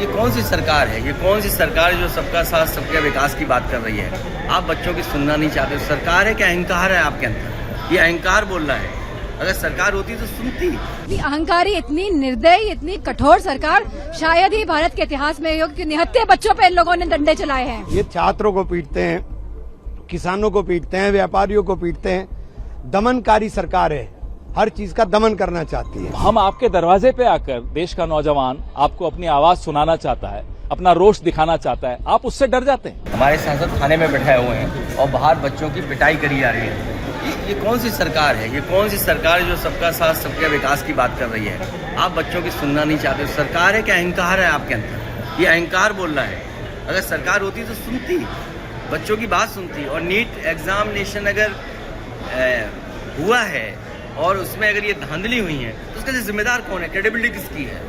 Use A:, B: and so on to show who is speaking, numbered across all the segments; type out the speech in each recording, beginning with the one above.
A: ये कौन सी सरकार है? ये कौन सी सरकार जो सबका साथ सबके विकास की बात कर रही है? आप बच्चों की सुनना नहीं चाहते। सरकार है क्या अहंकार है आपके अंदर? ये अहंकार बोल रहा है। अगर सरकार होती तो सुनती।
B: इतनी अहंकारी, इतनी निर्दयी, इतनी कठोर सरकार शायद ही भारत के इतिहास में हो कि निहत्थे बच्चों पे इन लोगों ने डंडे चलाए हैं।
C: ये छात्रों को पीटते हैं, किसानों को पीटते हैं, व्यापारियों को पीटते हैं। दमनकारी सरकार है, हर चीज का दमन करना चाहती है।
D: हम आपके दरवाजे पे आकर देश का नौजवान आपको अपनी आवाज सुनाना चाहता है, अपना रोष दिखाना चाहता है, आप उससे डर जाते हैं।
A: हमारे सांसद थाने में बैठाए हुए हैं और बाहर बच्चों की पिटाई करी जा रही है। ये कौन सी सरकार है? ये कौन सी सरकार जो सबका साथ सबके विकास की बात कर रही है? आप बच्चों की सुनना नहीं चाहते। सरकार है क्या अहंकार है आपके अंदर? ये अहंकार बोल रहा है। अगर सरकार होती तो सुनती, बच्चों की बात सुनती। और नीट एग्जामिनेशन अगर हुआ है और उसमें अगर ये धांधली हुई है तो उसका जिम्मेदार कौन है? क्रेडिबिलिटी किसकी है?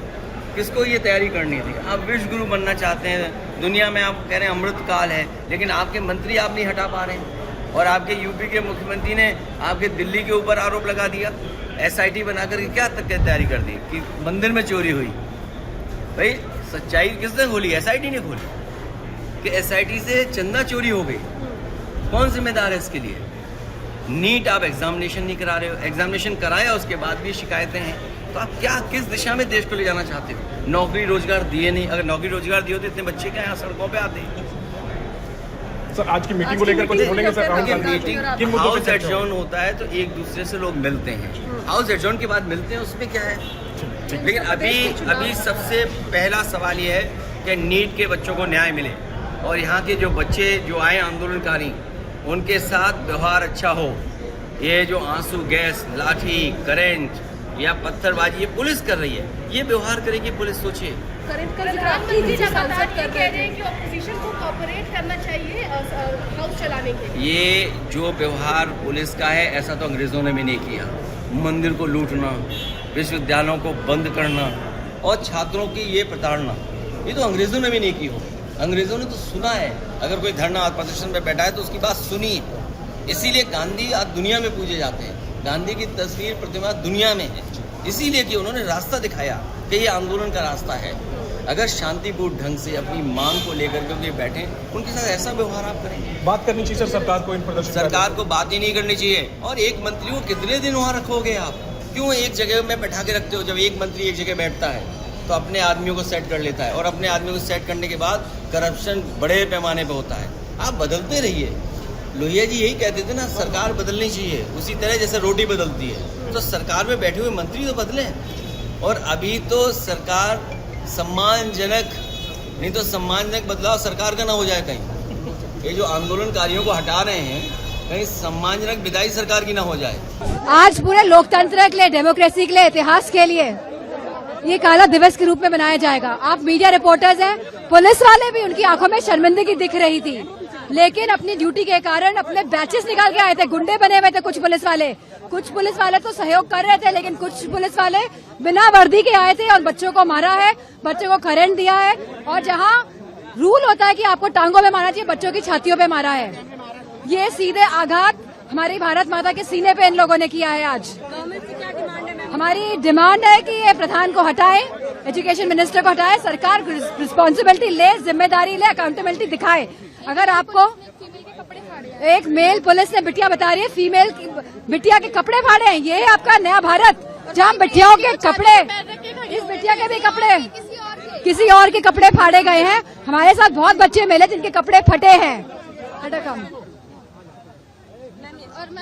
A: किसको ये तैयारी करनी थी? आप विश्व गुरु बनना चाहते हैं, दुनिया में आप कह रहे हैं अमृत काल है, लेकिन आपके मंत्री आप नहीं हटा पा रहे हैं। और आपके यूपी के मुख्यमंत्री ने आपके दिल्ली के ऊपर आरोप लगा दिया, SIT बनाकर के क्या तक तैयारी कर दी कि मंदिर में चोरी हुई। भाई सच्चाई किसने खोली? SIT ने खोली कि SIT से चंदा चोरी हो गई। कौन जिम्मेदार है इसके लिए? नीट आप एग्जामिनेशन नहीं करा रहे हो, एग्जामिनेशन कराया उसके बाद भी शिकायतें हैं। तो आप क्या किस दिशा में देश को ले जाना चाहते हो? नौकरी रोजगार दिए नहीं। अगर नौकरी रोजगार दिए होते इतने बच्चे क्या यहाँ सड़कों पे आते?
E: सर आज की मीटिंग को लेकर कुछ बोलेंगे सर?
A: मीटिंग हाउस एडजॉर्न होता है तो एक दूसरे से लोग मिलते हैं, हाउस एडजॉर्न के बाद मिलते हैं, उसमें क्या है? लेकिन अभी सबसे पहला सवाल ये है कि नीट के बच्चों को न्याय मिले और यहाँ के जो बच्चे जो आए आंदोलनकारी उनके साथ व्यवहार अच्छा हो। ये जो आंसू गैस, लाठी, करंट या पत्थरबाजी ये पुलिस कर रही है, ये व्यवहार करेगी पुलिस? सोचिए।
F: हाउस चलाने के
A: ये जो व्यवहार पुलिस का है ऐसा तो अंग्रेजों ने भी नहीं किया। मंदिर को लूटना, विश्वविद्यालयों को बंद करना और छात्रों की ये प्रताड़ना, ये तो अंग्रेजों ने भी नहीं की हो। अंग्रेजों ने तो सुना है। अगर कोई धरना प्रदर्शन में बैठा है तो उसकी बात सुनी। इसीलिए गांधी आज दुनिया में पूजे जाते हैं। गांधी की तस्वीर, प्रतिमा दुनिया में है, इसीलिए कि उन्होंने रास्ता दिखाया कि ये आंदोलन का रास्ता है। अगर शांतिपूर्ण ढंग से अपनी मांग को लेकर के बैठे, उनके साथ ऐसा व्यवहार आप करेंगे?
E: बात करनी चाहिए सर सरकार को इन प्रदर्शन?
A: सरकार को बात ही नहीं करनी चाहिए। और एक मंत्री को कितने दिन वहाँ रखोगे आप? क्यों एक जगह में बैठा के रखते हो? जब एक मंत्री एक जगह बैठता है तो अपने आदमियों को सेट कर लेता है और अपने आदमियों को सेट करने के बाद करप्शन बड़े पैमाने पर होता है। आप बदलते रहिए। लोहिया जी यही कहते थे ना, सरकार बदलनी चाहिए उसी तरह जैसे रोटी बदलती है। तो सरकार में बैठे हुए मंत्री तो बदलें। और अभी तो सरकार सम्मानजनक, नहीं तो सम्मानजनक बदलाव सरकार का ना हो जाए कहीं। ये जो आंदोलनकारियों को हटा रहे हैं, कहीं सम्मानजनक विदाई सरकार की ना हो जाए।
B: आज पूरे लोकतंत्र के लिए, डेमोक्रेसी के लिए, इतिहास के लिए ये काला दिवस के रूप में मनाया जाएगा। आप मीडिया रिपोर्टर्स हैं, पुलिस वाले भी, उनकी आंखों में शर्मिंदगी दिख रही थी, लेकिन अपनी ड्यूटी के कारण अपने बैचेस निकाल के आए थे। गुंडे बने हुए थे कुछ पुलिस वाले तो सहयोग कर रहे थे, लेकिन कुछ पुलिस वाले बिना वर्दी के आए थे और बच्चों को मारा है, बच्चों को करंट दिया है। और जहां रूल होता है कि आपको टांगों में मारना चाहिए, बच्चों की छातियों पे मारा है। ये सीधे आघात हमारी भारत माता के सीने पे इन लोगों ने किया है। आज हमारी डिमांड है कि ये प्रधान को हटाए, एजुकेशन मिनिस्टर को हटाए, सरकार रिस्पॉन्सिबिलिटी ले, जिम्मेदारी ले, अकाउंटेबिलिटी दिखाए। अगर आपको एक मेल पुलिस ने बिटिया बता रही है, फीमेल बिटिया के कपड़े फाड़े हैं, ये है आपका नया भारत जहाँ बिटियाओं के कपड़े, इस बिटिया के भी कपड़े किसी और के कपड़े फाड़े गए हैं। हमारे साथ बहुत बच्चे मिले जिनके कपड़े फटे हैं।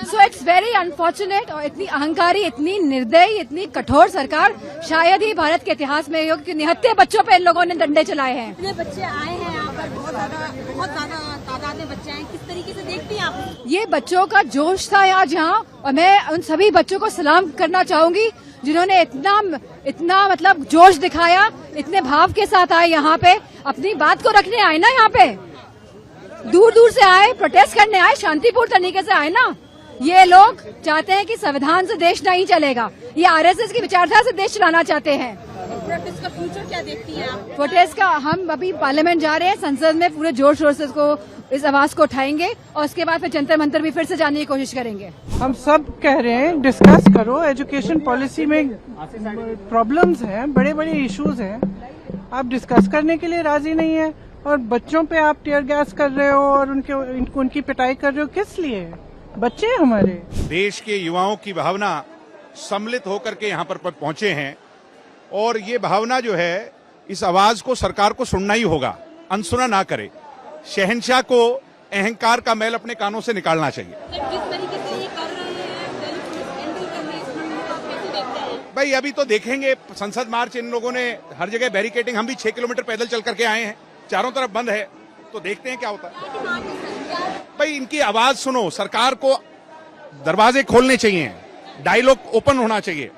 B: So it's very unfortunate. और इतनी अहंकारी, इतनी निर्दयी, इतनी कठोर सरकार शायद ही भारत के इतिहास में हो कि निहत्थे बच्चों पे इन लोगों ने डंडे चलाए हैं।
F: इतने बच्चे आए हैं यहाँ पर, बहुत ज्यादा तादाद में बच्चे हैं, किस तरीके से देखती हैं आप?
B: ये बच्चों का जोश था आज यहाँ, और मैं उन सभी बच्चों को सलाम करना चाहूंगी जिन्होंने इतना मतलब जोश दिखाया, इतने भाव के साथ आए यहाँ पे, अपनी बात को रखने आए ना। यहाँ पे दूर दूर से आए, प्रोटेस्ट करने आए, शांतिपूर्ण तरीके से आए ना। ये लोग चाहते हैं कि संविधान से देश नहीं चलेगा, ये RSS की विचारधारा से देश चलाना चाहते हैं।
F: प्रोटेस्ट का फ्यूचर क्या देखती हैं आप?
B: प्रोटेस्ट का हम अभी पार्लियामेंट जा रहे हैं, संसद में पूरे जोर शोर से इस आवाज को उठाएंगे और उसके बाद फिर जंतर मंतर भी फिर से जाने की कोशिश करेंगे।
G: हम सब कह रहे हैं डिस्कस करो, एजुकेशन पॉलिसी में प्रॉब्लम्स हैं, बड़े बड़े इश्यूज हैं, आप डिस्कस करने के लिए राजी नहीं है, और बच्चों पे आप टीयर गैस कर रहे हो और उनकी पिटाई कर रहे हो, किस लिए? बच्चे हैं हमारे।
H: देश के युवाओं की भावना सम्मिलित होकर के यहाँ पर पहुंचे हैं, और ये भावना जो है, इस आवाज को सरकार को सुनना ही होगा, अनसुना ना करे। शहंशाह को अहंकार का मैल अपने कानों से निकालना चाहिए।
F: जिस तरीके से ये कर रहे हैं, दिल्ली पुलिस हैंडल कर रही है, इस मामले को आप कैसे देखते हैं?
H: भाई अभी तो देखेंगे, संसद मार्च इन लोगों ने हर जगह बैरिकेडिंग, हम भी 6 किलोमीटर पैदल चल करके आए हैं, चारों तरफ बंद है, तो देखते हैं क्या होता है। भाई इनकी आवाज सुनो, सरकार को दरवाजे खोलने चाहिए, डायलॉग ओपन होना चाहिए,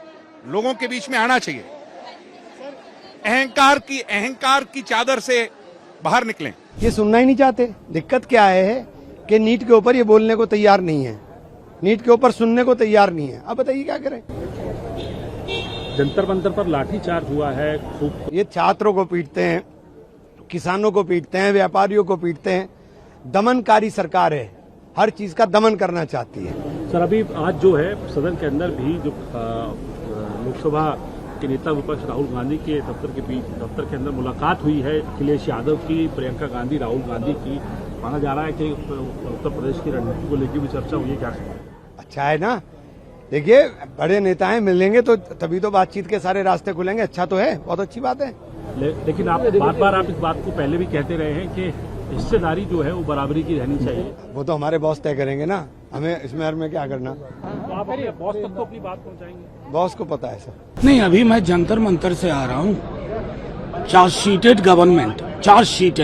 H: लोगों के बीच में आना चाहिए, अहंकार की चादर से बाहर निकलें।
C: ये सुनना ही नहीं चाहते। दिक्कत क्या है कि नीट के ऊपर ये बोलने को तैयार नहीं है, नीट के ऊपर सुनने को तैयार नहीं है। अब बताइए क्या करें।
E: जंतर मंतर पर लाठीचार्ज हुआ है खूब।
C: ये छात्रों को पीटते हैं, किसानों को पीटते हैं, व्यापारियों को पीटते हैं। दमनकारी सरकार है, हर चीज का दमन करना चाहती है।
E: सर अभी आज जो है सदन के अंदर भी जो लोकसभा के नेता विपक्ष राहुल गांधी के दफ्तर के अंदर मुलाकात हुई है अखिलेश यादव की, प्रियंका गांधी, राहुल गांधी की। माना जा रहा है कि उत्तर प्रदेश की रणनीति को लेकर भी चर्चा हुई है, क्या?
C: अच्छा है ना, देखिए बड़े नेताएं मिलेंगे तो तभी तो बातचीत के सारे रास्ते खुलेंगे। अच्छा तो है, बहुत अच्छी बात है।
E: लेकिन आप बार-बार आप इस बात को पहले भी कहते रहे हैं कि हिस्सेदारी जो है वो बराबरी की रहनी चाहिए।
C: वो तो हमारे बॉस तय करेंगे ना, हमें इसमें में क्या करना।
E: तो आप बॉस तक तो अपनी बात पहुंचाएंगे?
C: बॉस को पता है सर।
I: नहीं, अभी मैं जंतर मंतर से आ रहा हूँ। चार्जशीटेड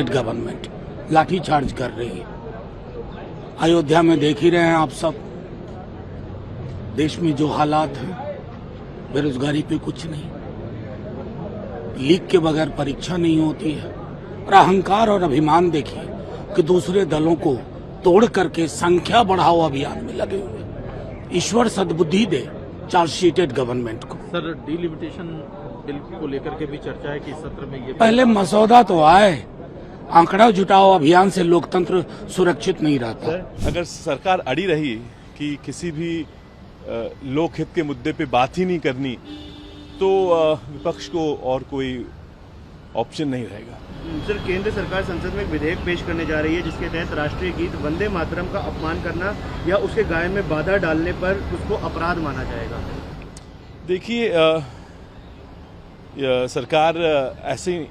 I: गवर्नमेंट लाठीचार्ज कर रही है। अयोध्या में देख ही रहे हैं आप सब, देश में जो हालात हैं, बेरोजगारी पे कुछ नहीं, लीक के बगैर परीक्षा नहीं होती है, और अहंकार और अभिमान देखिए कि दूसरे दलों को तोड़ करके संख्या बढ़ाओ अभियान में लगे हुए। ईश्वर सद्बुद्धि दे चार्जशीटेड गवर्नमेंट को।
E: सर डिलिमिटेशन बिल को लेकर के भी चर्चा है कि सत्र में ये
I: पहले मसौदा तो आए, आंकड़ा जुटाओ अभियान से लोकतंत्र सुरक्षित नहीं रहता।
J: अगर सरकार अड़ी रही कि किसी भी लोकहित के मुद्दे पे बात ही नहीं करनी, तो विपक्ष को और कोई ऑप्शन नहीं रहेगा।
K: सर केंद्र सरकार संसद में एक विधेयक पेश करने जा रही है जिसके तहत राष्ट्रीय गीत वंदे मातरम का अपमान करना या उसके गायन में बाधा डालने पर उसको अपराध माना जाएगा।
J: देखिए सरकार ऐसे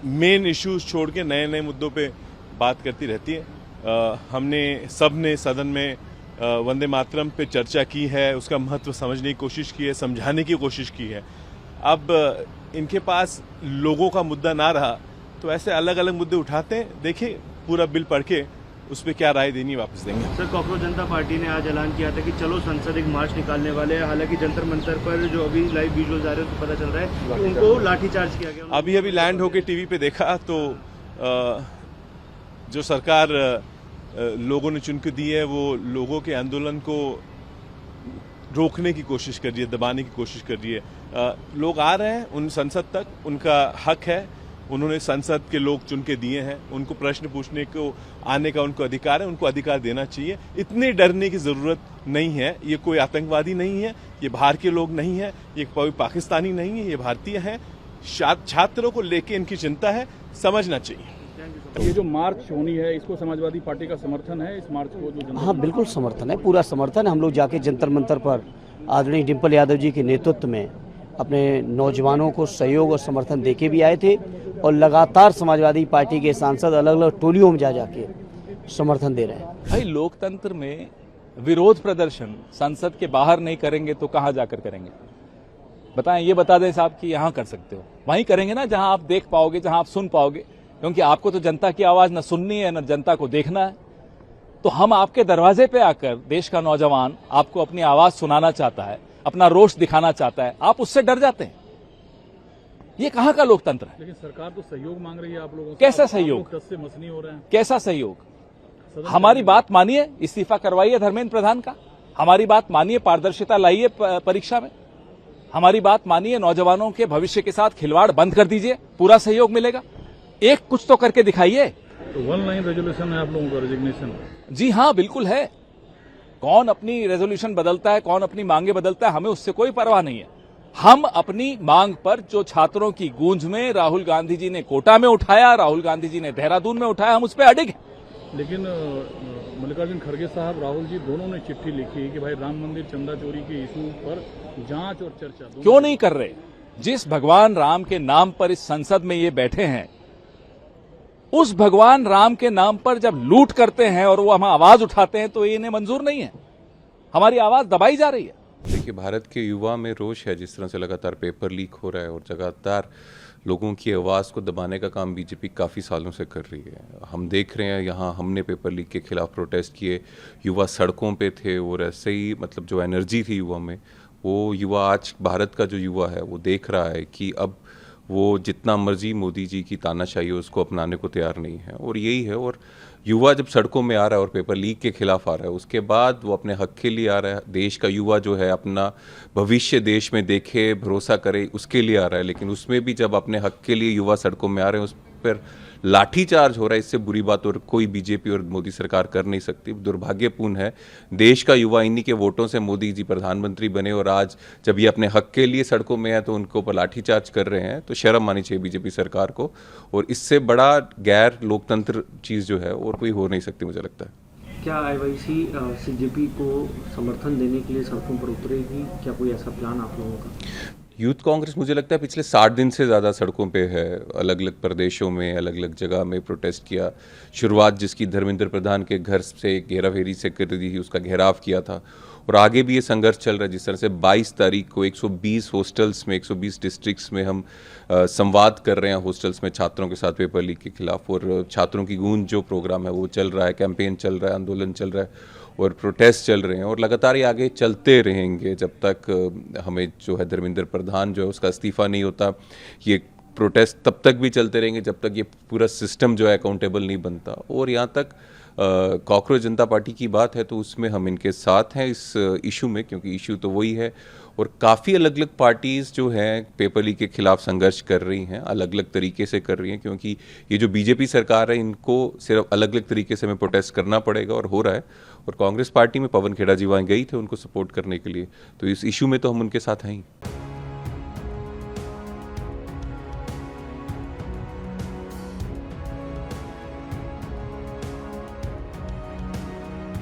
J: मेन इश्यूज छोड़ के नए नए मुद्दों पे बात करती रहती है। हमने सबने सदन में वंदे मातरम पे चर्चा की है, उसका महत्व समझने की कोशिश की है, समझाने की कोशिश की है। अब इनके पास लोगों का मुद्दा ना रहा तो ऐसे अलग अलग मुद्दे उठाते हैं। देखिए पूरा बिल पढ़ के उस पर क्या राय देनी वापस देंगे।
K: सर कॉकरोच जनता पार्टी ने आज ऐलान किया था कि चलो संसद एक मार्च निकालने वाले हैं। हालांकि जंतर मंतर पर जो अभी लाइव विजुअल्स आ रहे हैं उसको पता चल रहा है कि उनको लाठीचार्ज किया गया।
J: अभी लैंड होके टीवी पे देखा तो जो सरकार लोगों ने चुन के दी है वो लोगों के आंदोलन को रोकने की कोशिश कर रही है, दबाने की कोशिश कर रही है। लोग आ रहे हैं उन संसद तक, उनका हक है, उन्होंने संसद के लोग चुन के दिए हैं, उनको प्रश्न पूछने को आने का उनको अधिकार है, उनको अधिकार देना चाहिए। इतने डरने की जरूरत नहीं है। ये कोई आतंकवादी नहीं है, ये बाहर के लोग नहीं है, ये कोई पाकिस्तानी नहीं है, ये भारतीय हैं। छात्रों को लेके इनकी चिंता है, समझना चाहिए।
E: ये जो मार्च होनी है इसको समाजवादी पार्टी का समर्थन है, इस मार्च को जो
L: हाँ बिल्कुल समर्थन है, पूरा समर्थन है। हम लोग जाके जंतर मंतर पर आदरणीय डिम्पल यादव जी के नेतृत्व में अपने नौजवानों को सहयोग और समर्थन देके भी आए थे, और लगातार समाजवादी पार्टी के सांसद अलग अलग टोलियों में जा जाके समर्थन दे रहे हैं।
D: भाई लोकतंत्र में विरोध प्रदर्शन संसद के बाहर नहीं करेंगे तो कहां जाकर करेंगे? बताएं, ये बता दें साहब कि यहां कर सकते हो, वहीं करेंगे ना जहां आप देख पाओगे, जहां आप सुन पाओगे, क्योंकि आपको तो जनता की आवाज न सुननी है न जनता को देखना है। तो हम आपके दरवाजे पे आकर, देश का नौजवान आपको अपनी आवाज सुनाना चाहता है, अपना रोष दिखाना चाहता है, आप उससे डर जाते हैं। ये कहां का लोकतंत्र है?
E: लेकिन सरकार तो सहयोग मांग रही है आप लोगों से।
D: कैसा सहयोग?
E: दस से मसनी हो रहे हैं।
D: कैसा सहयोग? हमारी बात मानिए, इस्तीफा करवाइए धर्मेंद्र प्रधान का, हमारी बात मानिए, पारदर्शिता लाइए परीक्षा में, हमारी बात मानिए, नौजवानों के भविष्य के साथ खिलवाड़ बंद कर दीजिए, पूरा सहयोग मिलेगा। एक कुछ तो करके दिखाइए।
E: तो 1 लाइन रेजोल्यूशन है आप लोगों का, रेजिग्नेशन?
D: जी हाँ बिल्कुल है। कौन अपनी रेजोल्यूशन बदलता है, कौन अपनी मांगे बदलता है, हमें उससे कोई परवाह नहीं है। हम अपनी मांग पर जो छात्रों की गूंज में राहुल गांधी जी ने कोटा में उठाया, राहुल गांधी जी ने देहरादून में उठाया, हम उस पर अडिग हैं।
E: लेकिन मल्लिकार्जुन खड़गे साहब, राहुल जी दोनों ने चिट्ठी लिखी कि भाई राम मंदिर चंदा चोरी के इशू पर जांच और चर्चा
D: क्यों नहीं कर रहे? जिस भगवान राम के नाम पर इस संसद में ये बैठे हैं, उस भगवान राम के नाम पर जब लूट करते हैं और वो हम आवाज उठाते हैं तो ये इन्हें मंजूर नहीं है। हमारी आवाज दबाई जा रही है।
M: देखिए, भारत के युवा में रोष है जिस तरह से लगातार पेपर लीक हो रहा है और लगातार लोगों की आवाज़ को दबाने का काम बीजेपी काफ़ी सालों से कर रही है। हम देख रहे हैं, यहाँ हमने पेपर लीक के खिलाफ प्रोटेस्ट किए, युवा सड़कों पे थे और ऐसे ही मतलब जो एनर्जी थी युवा में, वो युवा आज भारत का जो युवा है वो देख रहा है कि अब वो जितना मर्जी मोदी जी की तानाशाही है उसको अपनाने को तैयार नहीं है। और यही है, और युवा जब सड़कों में आ रहा है और पेपर लीक के खिलाफ आ रहा है, उसके बाद वो अपने हक के लिए आ रहा है। देश का युवा जो है अपना भविष्य देश में देखे, भरोसा करे, उसके लिए आ रहा है। लेकिन उसमें भी जब अपने हक के लिए युवा सड़कों में आ रहे हैं, उस पर लाठीचार्ज हो रहा है, इससे बुरी बात और कोई बीजेपी और मोदी सरकार कर नहीं सकती। दुर्भाग्यपूर्ण है, देश का युवा इन्हीं के वोटों से मोदी जी प्रधानमंत्री बने और आज जब ये अपने हक के लिए सड़कों में है तो उनको ऊपर लाठीचार्ज कर रहे हैं, तो शर्म आनी चाहिए बीजेपी सरकार को। और इससे बड़ा गैर लोकतंत्र चीज़ जो है और कोई हो नहीं सकती, मुझे लगता है।
N: क्या आईवाईसी सीजेपी को समर्थन देने के लिए सड़कों पर उतरेगी? क्या कोई ऐसा प्लान आप लोगों का?
M: यूथ कांग्रेस मुझे लगता है पिछले 60 दिन से ज़्यादा सड़कों पे है। अलग अलग प्रदेशों में, अलग अलग जगह में प्रोटेस्ट किया। शुरुआत जिसकी धर्मेंद्र प्रधान के घर से घेराफेरी से कर दी थी, उसका घेराव किया था, और आगे भी ये संघर्ष चल रहा है। जिस तरह से 22 तारीख को 120 हॉस्टल्स में, 120 डिस्ट्रिक्ट्स में हम संवाद कर रहे हैं हॉस्टल्स में छात्रों के साथ पेपर लीक के खिलाफ, और छात्रों की गूंज जो प्रोग्राम है वो चल रहा है, कैंपेन चल रहा है, आंदोलन चल रहा है और प्रोटेस्ट चल रहे हैं, और लगातार ये आगे चलते रहेंगे जब तक हमें जो है धर्मेंद्र प्रधान जो है उसका इस्तीफा नहीं होता। ये प्रोटेस्ट तब तक भी चलते रहेंगे जब तक ये पूरा सिस्टम जो है अकाउंटेबल नहीं बनता। और यहाँ तक कॉकरोच जनता पार्टी की बात है तो उसमें हम इनके साथ हैं इस इशू में, क्योंकि इशू तो वही है। और काफ़ी अलग अलग पार्टीज़ जो हैं पेपर लीक के खिलाफ संघर्ष कर रही हैं, अलग अलग तरीके से कर रही हैं, क्योंकि ये जो बीजेपी सरकार है इनको सिर्फ अलग अलग तरीके से हमें प्रोटेस्ट करना पड़ेगा और हो रहा है। और कांग्रेस पार्टी में पवन खेड़ा जी वहाँ गई थे उनको सपोर्ट करने के लिए, तो इस इशू में तो हम उनके साथ हैं ही।